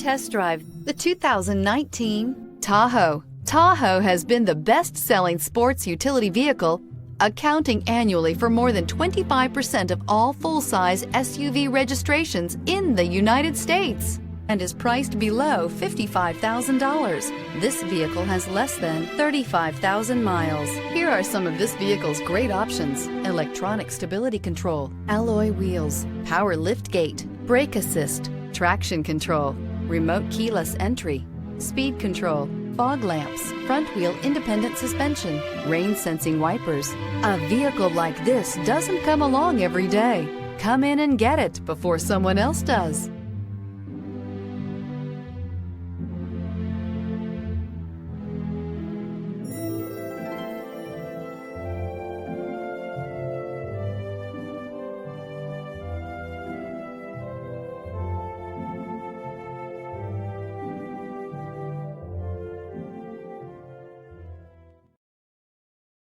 Test drive the 2019 Tahoe. Tahoe has been the best-selling sports utility vehicle, accounting annually for more than 25% of all full-size SUV registrations in the United States, and is priced below $55,000. This vehicle has less than 35,000 miles. Here are some of this vehicle's great options: electronic stability control, alloy wheels, power liftgate, brake assist, traction control, remote keyless entry, speed control, fog lamps, front wheel independent suspension, rain sensing wipers. A vehicle like this doesn't come along every day. Come in and get it before someone else does.